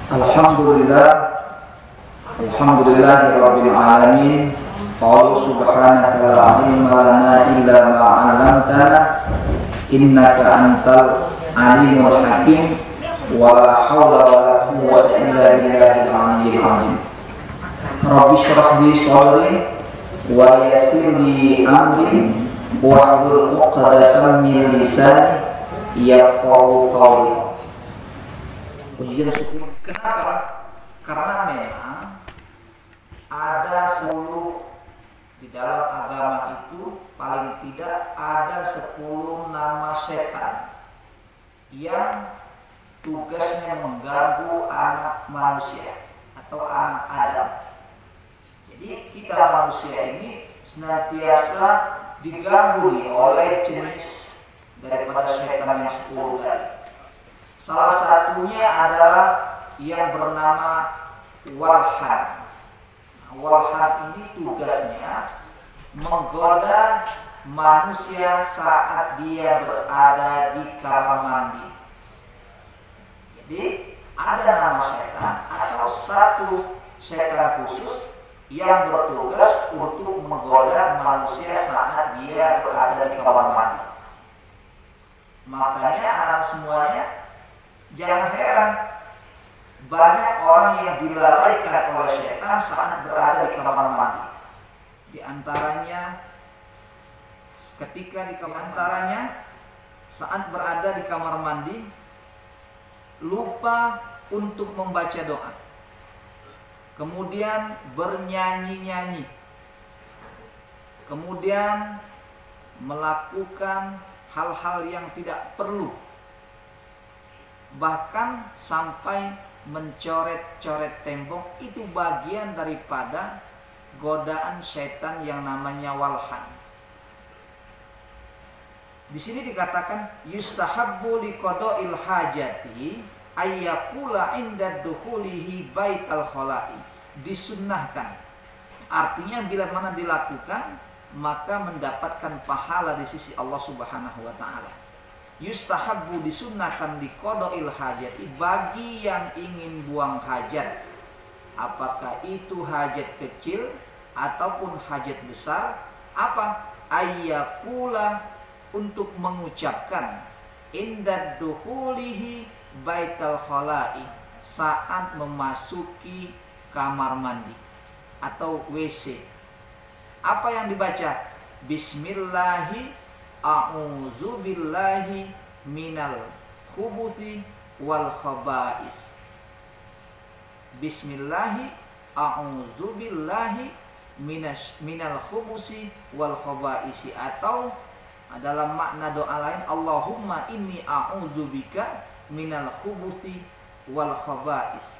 Alhamdulillah, Alhamdulillahirabbil alamin. Qala subhanaka la ilma lana illa ma 'allamtana innaka antal alimul hakim. Wa la haula wa la quwwata illa billahil aliyyil azim. Rabbi shrah li sadri wa yassir li amri wahlul 'uqdatam min lisani yafqahu qawli. Pujian syukur. Kenapa? Karena memang ada 10 di dalam agama itu, paling tidak ada 10 nama setan yang tugasnya mengganggu anak manusia atau anak Adam. Jadi kita manusia ini senantiasa diganggu oleh jenis daripada setan yang 10 tadi. Salah satunya adalah yang bernama walhan. Walhan ini tugasnya menggoda manusia saat dia berada di kamar mandi. Jadi ada nama setan atau satu setan khusus yang bertugas untuk menggoda manusia saat dia berada di kamar mandi. Makanya anak semuanya, jangan heran banyak orang yang dilalaikan oleh setan saat berada di kamar mandi. Di antaranya saat berada di kamar mandi lupa untuk membaca doa, kemudian bernyanyi-nyanyi, kemudian melakukan hal-hal yang tidak perlu, bahkan sampai mencoret-coret tembok. Itu bagian daripada godaan setan yang namanya walhan. Di sini dikatakan yustahabbu liqada'il hajati ayyakula inda dukhulihi baital khala'i. Disunnahkan, artinya bila mana dilakukan maka mendapatkan pahala di sisi Allah Subhanahu wa taala. Yustahabbu, disunnahkan liqada'il hajati, bagi yang ingin buang hajat, apakah itu hajat kecil ataupun hajat besar, apa? Ayyakula, untuk mengucapkan indad dukhulihi baital khala'i, saat memasuki kamar mandi atau WC. Apa yang dibaca? Bismillahi a'udzubillahi minal khubuthi wal khaba'is. Bismillahi a'udzubillahi minal khubuthi wal khaba'isi, atau dalam makna doa lain, Allahumma inni a'udzubika minal khubuthi wal khaba'is.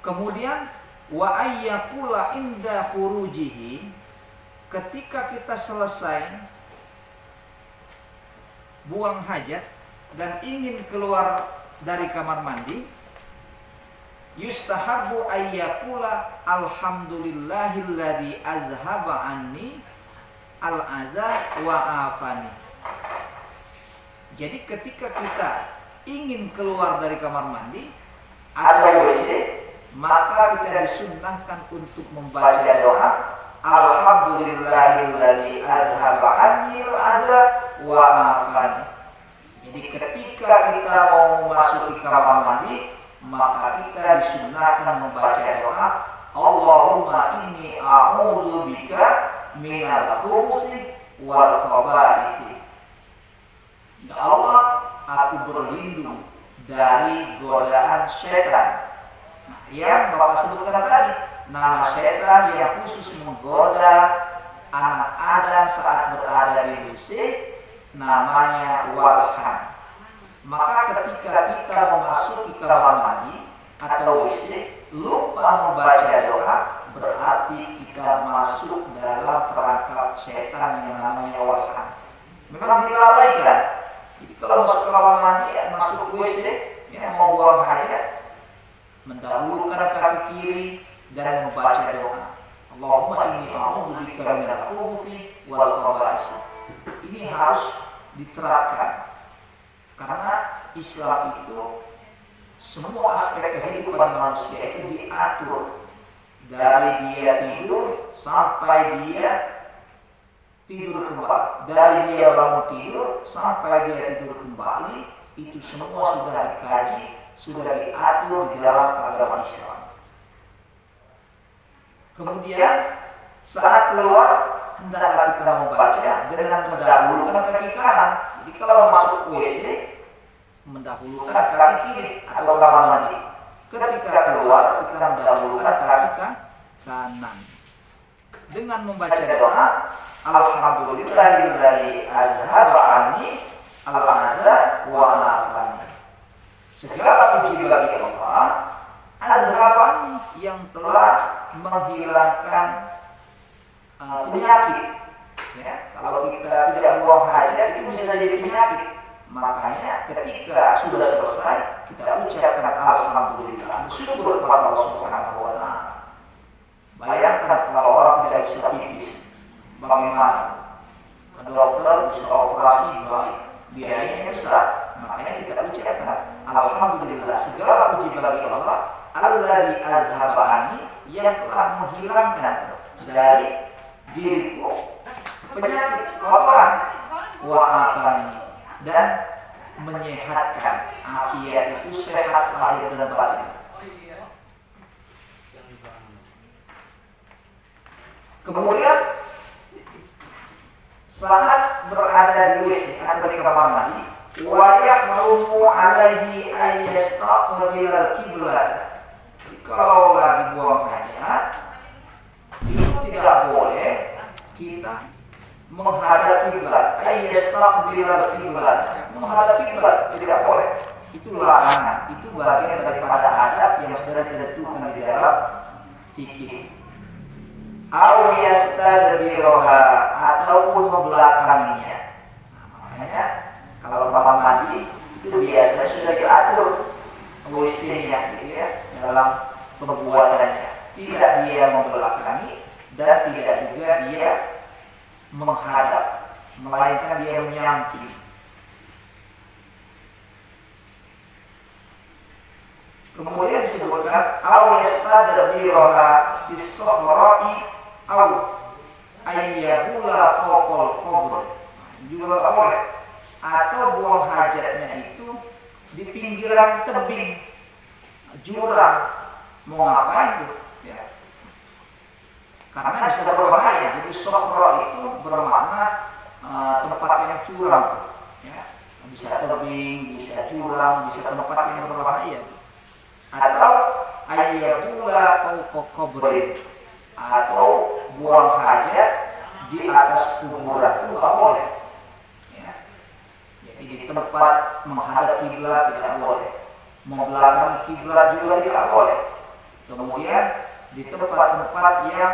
Kemudian wa ayyakula inda furujihi, ketika kita selesai buang hajat dan ingin keluar dari kamar mandi, yustahabbu ayyakula alhamdulillahilladzi azhaba anni al-adza wa afani. Jadi ketika kita ingin keluar dari kamar mandi atau WC, maka kita disunnahkan untuk membaca doa alhamdulillahilladzi azhaba anni al-adza wa afani. Jadi ketika kita mau masuk di kamar mandi, maka kita disunnahkan membaca doa Allahumma inni a'udzubika minal khubuthi wal khaba'ith. Ya Allah, aku berlindung dari godaan setan. Nah, yang Bapak sebutkan tadi, nama setan yang khusus menggoda anak Adam saat berada di WC, namanya walhan. Maka ketika kita memasuki kamar mandi atau WC lupa membaca doa, berarti kita masuk dalam perangkap setan yang namanya walhan. Memang dilalaikan. Jadi kalau masuk kamar mandi, masuk WC, mau buang hajat, mendahulukan kaki kiri dan membaca doa Allahumma inni a'udzubika minal khubuthi wal khaba'is. Ini harus diterapkan. Karena Islam itu semua aspek kehidupan manusia itu diatur, dari dia tidur sampai dia tidur kembali, dari dia bangun tidur sampai dia tidur kembali, itu semua sudah dikaji, sudah diatur di dalam agama Islam. Kemudian saat keluar hendaklah kita membaca dengan mendahulukan kaki kanan. Jadi kalau masuk WC mendahulukan kaki kiri atau kamar mandi. Ketika keluar kita mendahulukan kaki kanan. Dengan membaca doa, Alhamdulillahilladzi azhaba anni al-adza wa afani. Segala puji bagi Allah, azhaban yang telah menghilangkan penyakit. Ya, kalau kita tidak buang hajat itu bisa jadi penyakit. Makanya ketika sudah selesai kita ucapkan alhamdulillah, bersyukur kepada Allah Subhanahu wa taala. Bayangkan kalau orang tidak bisa pipis, bagaimana? Dokter bisa operasi baik, biayanya besar. Makanya kita ucapkan alhamdulillah, segala puji bagi Allah alladzi azhaba anni, yang telah menghilangkan dari diriku penyakit kotoran, wa afani, dan menyehatkan. Afiat itu sehat lahir dan batin. Kemudian saat berada di WC atau di kamar mandi, wa yahrumu alaihi ayyastaqbilal qiblat. Kalau lagi buang hajat, itu tidak boleh kita menghadap kiblat. Ayyastaqbilal qiblat, menghadap kiblat tidak boleh. Itu larangan. Itu bagian daripada adab yang sudah ditentukan di dalam fikih. Aw yastadbiroha, ataupun membelakanginya. Makanya kalau kamar mandi itu biasanya sudah diatur WC-nya gitu ya, dalam pembuatannya. Tidak dia membelakangi dan tidak juga dia menghadap, melainkan dia menyamping. Kemudian disebutkan aw yastadbiroha fis sahra'i aw ayyabula fawqal qabr, juga nggak boleh. Atau buang hajatnya itu di pinggiran tebing, jurang. Mau ngapain tuh? Ya. Karena bisa berbahaya. Jadi sohro itu bermakna tempat yang curam, ya. Bisa tebing, bisa jurang, bisa tempat yang berbahaya. Atau ayyabula fawqal qabr, atau buang hajat di atas kuburan, itu nggak boleh. Ya. Jadi di tempat menghadap kiblat tidak boleh, membelakangi kiblat juga tidak boleh. Kemudian di tempat-tempat yang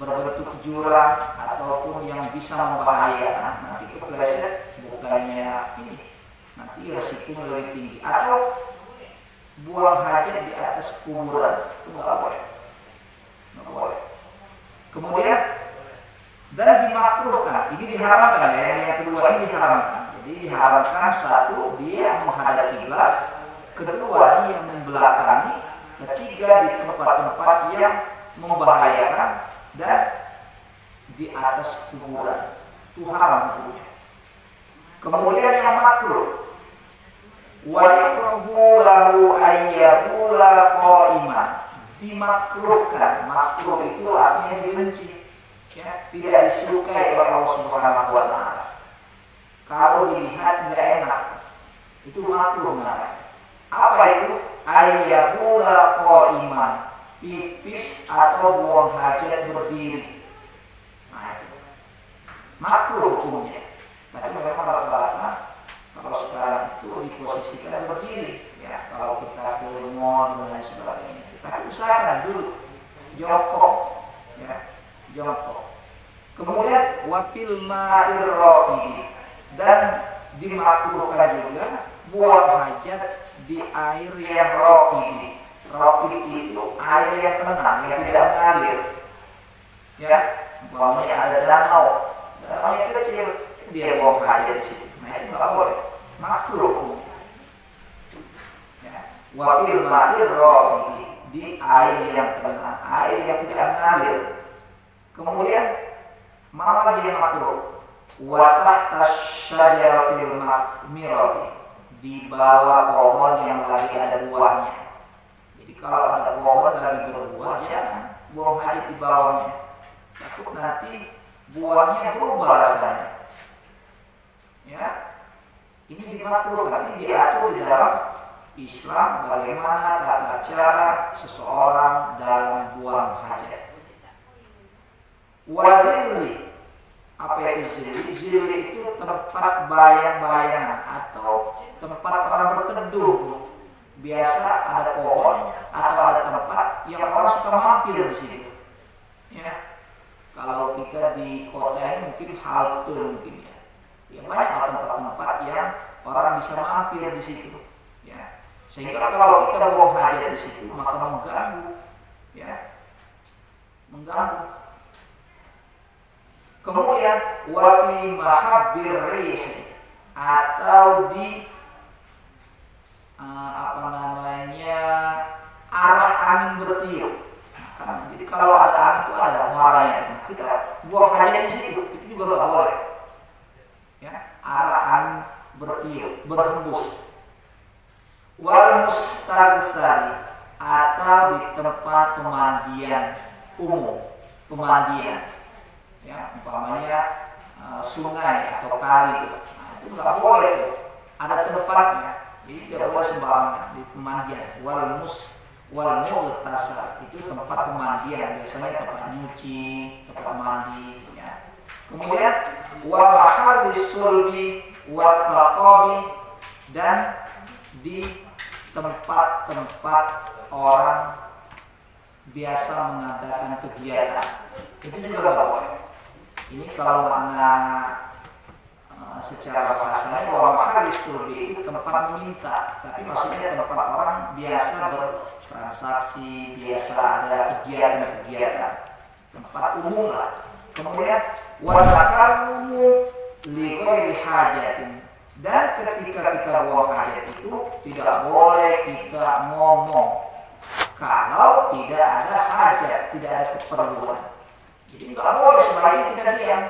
berbentuk jurang ataupun yang bisa membahayakan, nanti kepleset bukannya ini, nanti resikonya lebih tinggi. Atau buang hajat di atas kuburan, itu nggak boleh. Nggak boleh. Kemudian dan dimakruhkan, ini diharamkan ya, yang kedua ini diharamkan. Jadi diharamkan, satu dia menghadap kiblat, kedua dia membelakangi, ketiga di tempat-tempat yang membahayakan, dan di atas kuburan. Itu haram hukumnya. Kemudian yang makruh, wa yakrahu lahu ayyabula qa'iman, dimakruhkan. Makruh itu artinya dibenci, ya, tidak disukai oleh Allah Subhanahu wa taala. Kalau dilihat nggak enak, itu makruh namanya. Apa itu? Ayyabula qa'iman, pipis atau buang hajat berdiri. Nah, itu makruh hukumnya. Tapi memang rata-rata kalau sekarang itu diposisikan berdiri, ya. Kalau kita ke mall dan lain sebagainya, tapi usahakan dulu jongkok, ya, jongkok. Kemudian wafil ma'ir raqidi, dan dimakruhkan juga buang hajat di air yang raqidi. Raqid itu air yang tenang, yang tidak mengalir, ya. Umpamanya ada danau yang kecil, dia buang hajat di situ. Nah itu nggak boleh, makruh. Ya. Wafil matir rohi, di air yang tenang, air yang tidak mengalir. Kemudian mana lagi yang makruh? Watah tasyajaratil mirati, di bawah pohon yang lagi ada buahnya. Jadi kalau ada pohon lagi berbuah, jangan buang hajat di bawahnya. Takut nanti buahnya berubah rasanya. Ya, ini dimakruhkan, ini diatur di dalam Islam bagaimana tata cara seseorang dalam buang hajat. Wadilli, apa itu zilli? Zilli itu tempat bayang-bayangan atau tempat orang berteduh. Biasa ada pohon atau ada tempat yang orang suka mampir di situ. Ya, kalau kita di kota ini mungkin halte mungkin ya. Ya banyak tempat-tempat yang orang bisa mampir di situ. Ya, sehingga kalau kita buang hajat di situ maka mengganggu. Ya, mengganggu. Kemudian wafi mahabbir rih, atau di arah angin bertiup. Nah, jadi kalau ada angin itu ada muaranya. Nah, kita buang hajat di situ itu juga nggak boleh. Ya, arah angin bertiup, berhembus. Wal mustaghsari, atau di tempat pemandian umum, pemandian. Ya, umpamanya sungai atau kali itu, nah, itu nggak boleh tuh. Ada tempatnya, jadi tidak boleh sembarangan di pemandian. Wal mughtasal, itu tempat pemandian, biasanya tempat nyuci, tempat mandi. Ya. Kemudian wa mahallis sulbi wa thaqabi, dan di tempat-tempat orang biasa mengadakan kegiatan, itu juga nggak boleh. Ini kalau makna secara bahasanya bahwa mahallis sulbi itu tempat meminta, tapi maksudnya tempat orang biasa bertransaksi, biasa ada kegiatan-kegiatan, tempat umum lah. Kemudian watakallumu li ghairi hajatin, dan ketika kita buang hajat itu tidak boleh kita ngomong kalau tidak ada hajat, tidak ada keperluan. Jadi nggak boleh selain kita diam.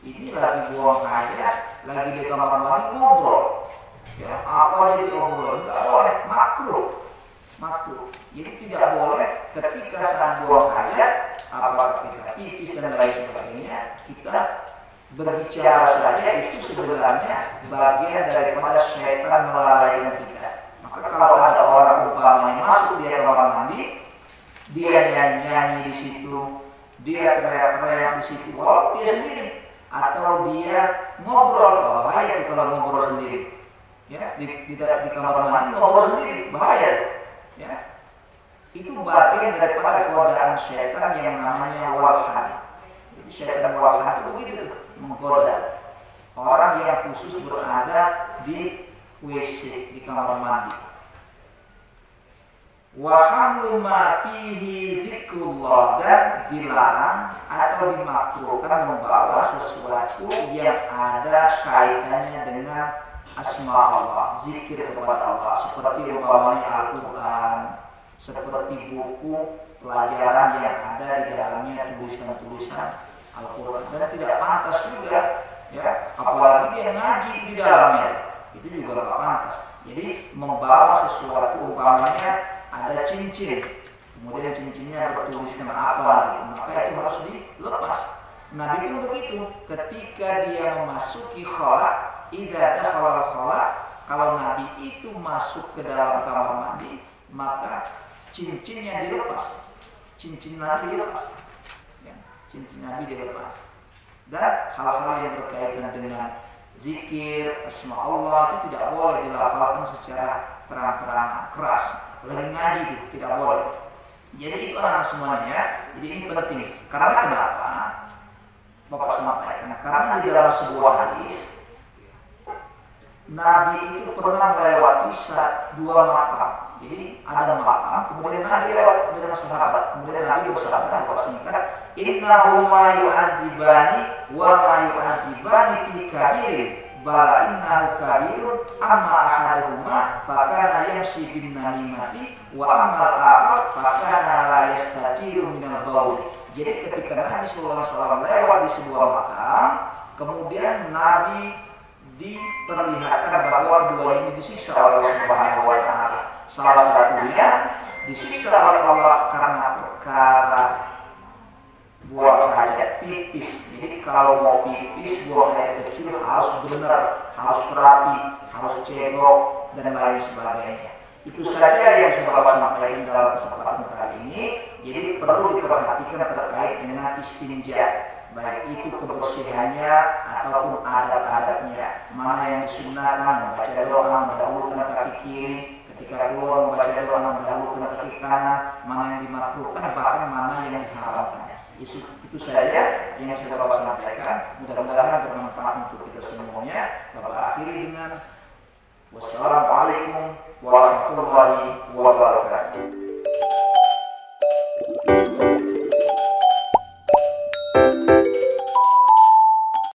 Ini lagi buang hajat, lagi di kamar mandi ngobrol. Ya, apa jadi obrol? Nggak boleh, makruh. Jadi tidak boleh ketika saat buang hajat, apakah kita pipis dan lain sebagainya, kita berbicara saja, itu sebenarnya bagian daripada syaitan melalaikan kita. Maka kalau ada orang umpamanya masuk dia kamar mandi, dia nyanyi-nyanyi di situ, dia teriak-teriak di situ, walaupun dia sendiri, atau dia ngobrol, bahaya itu kalau ngobrol sendiri. Ya, di kamar mandi ngobrol sendiri, bahaya. Ya, itu bagian daripada godaan syaitan yang namanya walhan. Jadi syaitan walhan itu begitu, menggoda orang yang khusus berada di WC, di kamar mandi. Wa hamlu ma fihi dzikrullah, dan dilarang atau dimakruhkan membawa sesuatu yang ada kaitannya dengan asma Allah, zikir kepada Allah, seperti umpamanya Al-Quran, seperti buku pelajaran yang ada di dalamnya tulisan-tulisan Al-Quran, dan tidak pantas juga, ya, apalagi dia ngaji di dalamnya, itu juga tidak pantas. Jadi membawa sesuatu umpamanya ada cincin, kemudian cincinnya bertuliskan apa gitu, maka itu harus dilepas. Nabi pun begitu, ketika dia memasuki khala, idza dakhala khala, kalau Nabi itu masuk ke dalam kamar mandi, maka cincinnya dilepas, cincin Nabi dilepas, ya, cincin Nabi dilepas. Dan hal-hal yang berkaitan dengan zikir, asma Allah itu tidak boleh dilafalkan secara terang-terangan, keras. Lagi ngaji itu tidak boleh. Jadi itu anak semuanya ya. Jadi ini penting. Karena kenapa? Bapak sampaikan. Karena di dalam sebuah hadis, Nabi itu pernah melewati dua makam. Jadi ada makam, kemudian Nabi lewat dengan sahabat, kemudian Nabi bersabda bahwasanya innahuma yu'azzibani wa ma yu'azzibani fi kabirin bala innahu kabirun amma ahaduhuma fakana yamshi bin namimati wa ammal akhar fakana la yastajiru minal baul. Jadi ketika Nabi sallallahu alaihi wasallam lewat di sebuah makam, kemudian Nabi diperlihatkan bahwa kedua ini disiksa oleh Allah Subhanahu wa taala. Salah satunya disiksa oleh Allah karena perkara buang hajat pipis. Jadi kalau mau pipis buang air kecil harus benar, harus rapi, harus cebok dan lain sebagainya. Itu saja yang saya sampaikan dalam kesempatan kali ini. Jadi perlu diperhatikan terkait dengan istinja, baik itu kebersihannya ataupun adat-adatnya. Mana yang disunahkan membaca doa mendahulukan kaki kiri, ketika keluar membaca doa mendahulukan kaki kanan, mana yang dimakruhkan bahkan mana yang diharamkan. Itu saja yang bisa Bapak sampaikan. Mudah-mudahan bermanfaat untuk kita semuanya. Bapak akhiri dengan wassalamualaikum warahmatullahi wabarakatuh.